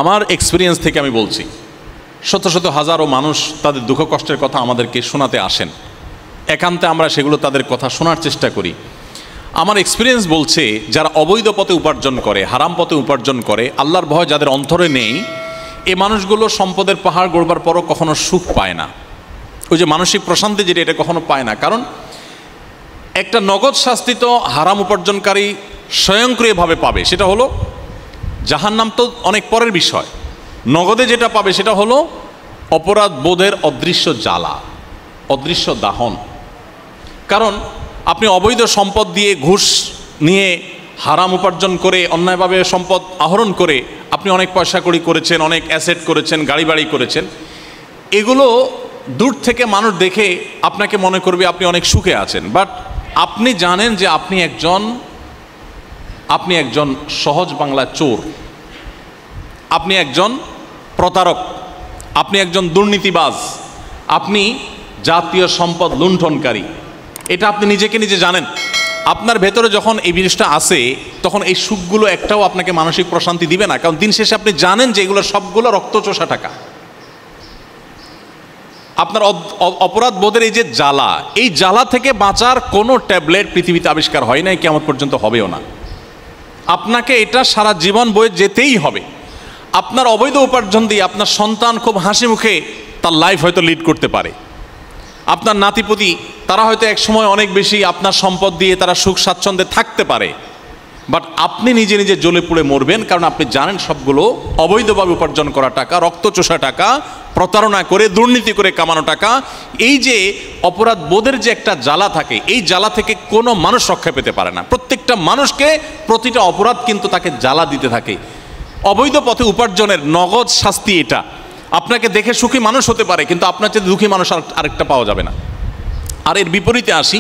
আমার এক্সপিরিয়েন্স থেকে আমি বলছি, শত শত হাজারো মানুষ তাদের দুঃখ কষ্টের কথা আমাদেরকে শোনাতে আসেন, একান্তে আমরা সেগুলো তাদের কথা শোনার চেষ্টা করি। আমার এক্সপিরিয়েন্স বলছে, যারা অবৈধ পথে উপার্জন করে, হারাম পথে উপার্জন করে, আল্লাহর ভয় যাদের অন্তরে নেই, এই মানুষগুলো সম্পদের পাহাড় গড়বার পরও কখনো সুখ পায় না। ওই যে মানসিক প্রশান্তি যেটা, এটা কখনো পায় না। কারণ একটা নগদ শাস্তি তো হারাম উপার্জনকারী স্বয়ংক্রিয়ভাবে পাবে, সেটা হলো জাহান্নাম। তো অনেক পরের বিষয়। নগদে যেটা পাবে সেটা হলো অপরাধ বোধের অদৃশ্য জ্বালা, অদৃশ্য দাহন। কারণ আপনি অবৈধ সম্পদ দিয়ে, ঘুষ নিয়ে, হারাম উপার্জন করে, অন্যায়ভাবে সম্পদ আহরণ করে আপনি অনেক পয়সা কড়ি করেছেন, অনেক অ্যাসেট করেছেন, গাড়ি বাড়ি করেছেন। এগুলো দূর থেকে মানুষ দেখে আপনাকে মনে করবে আপনি অনেক সুখে আছেন, বাট আপনি জানেন যে আপনি একজন সহজ বাংলা চোর, আপনি একজন প্রতারক, আপনি একজন দুর্নীতিবাজ, আপনি জাতীয় সম্পদ লুণ্ঠনকারী। এটা আপনি নিজেকে নিজে জানেন। আপনার ভেতরে যখন এই জিনিসটা আসে, তখন এই সুখগুলো একটাও আপনাকে মানসিক প্রশান্তি দিবে না। কারণ দিন শেষে আপনি জানেন যে এগুলো সবগুলো রক্তচোষা টাকা। আপনার অপরাধ বোধের এই যে জ্বালা, এই জ্বালা থেকে বাঁচার কোনো ট্যাবলেট পৃথিবীতে আবিষ্কার হয় নাই, কিয়ামত পর্যন্ত হবেও না। আপনাকে এটা সারা জীবন বয়ে যেতেই হবে। আপনার অবৈধ উপার্জন দিয়ে আপনার সন্তান খুব হাসি মুখে তার লাইফ হয়তো লিড করতে পারে। আপনার নাতিপুতি, তারা হয়তো এক সময় অনেক বেশি আপনার সম্পদ দিয়ে তারা সুখ স্বাচ্ছন্দ্যে থাকতে পারে, বাট আপনি নিজে নিজে জ্বলে পুড়ে মরবেন। কারণ আপনি জানেন সবগুলো অবৈধভাবে উপার্জন করা টাকা, রক্তচোষা টাকা, প্রতারণা করে, দুর্নীতি করে কামানো টাকা। এই যে অপরাধ বোধের যে একটা জ্বালা থাকে, এই জ্বালা থেকে কোনো মানুষ রক্ষা পেতে পারে না। প্রত্যেকটা মানুষকে প্রতিটা অপরাধ কিন্তু তাকে জ্বালা দিতে থাকে। অবৈধ পথে উপার্জনের নগদ শাস্তি এটা। আপনাকে দেখে সুখী মানুষ হতে পারে, কিন্তু আপনার চেয়ে দুঃখী মানুষ আরেকটা পাওয়া যাবে না। আর এর বিপরীতে আসি,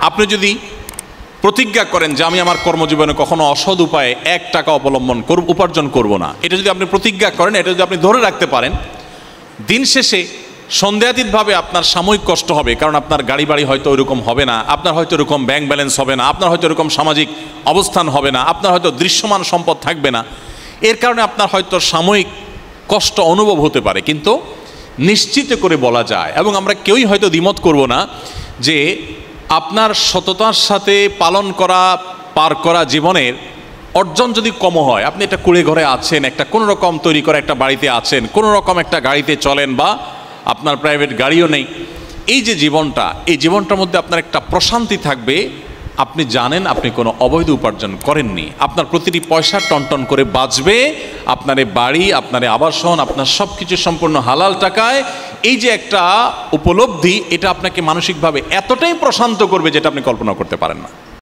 আপনি যদি প্রতিজ্ঞা করেন যে আমি আমার কর্মজীবনে কখনো অসৎ উপায়ে 1 টাকা অবলম্বন উপার্জন করব না, এটা যদি আপনি প্রতিজ্ঞা করেন, এটা যদি আপনি ধরে রাখতে পারেন, দিন শেষে সন্দেহাতীতভাবে আপনার সাময়িক কষ্ট হবে। কারণ আপনার গাড়ি বাড়ি হয়তো ওইরকম হবে না, আপনার হয়তো এরকম ব্যাংক ব্যালেন্স হবে না, আপনার হয়তো এরকম সামাজিক অবস্থান হবে না, আপনার হয়তো দৃশ্যমান সম্পদ থাকবে না। এর কারণে আপনার হয়তো সাময়িক কষ্ট অনুভব হতে পারে, কিন্তু নিশ্চিত করে বলা যায়, এবং আমরা কেউই হয়তো দ্বিমত করব না, যে আপনার সততার সাথে পার করা জীবনের অর্জন যদি কম হয়, আপনি একটা কুড়ে ঘরে আছেন, একটা কোনো রকম তৈরি করা একটা বাড়িতে আছেন, কোনো রকম একটা গাড়িতে চলেন, বা আপনার প্রাইভেট গাড়িও নেই, এই যে জীবনটা, এই জীবনটার মধ্যে আপনার একটা প্রশান্তি থাকবে। আপনি জানেন আপনি কোনো অবৈধ উপার্জন করেননি, আপনার প্রতিটি পয়সা টনটন করে বাঁচবে, আপনার বাড়ি, আপনার আবাসন, আপনার সব কিছু সম্পূর্ণ হালাল টাকায়। এই যে একটা উপলব্ধি, এটা আপনাকে মানসিকভাবে এতটাই প্রশান্ত করবে যেটা আপনি কল্পনা করতে পারেন না।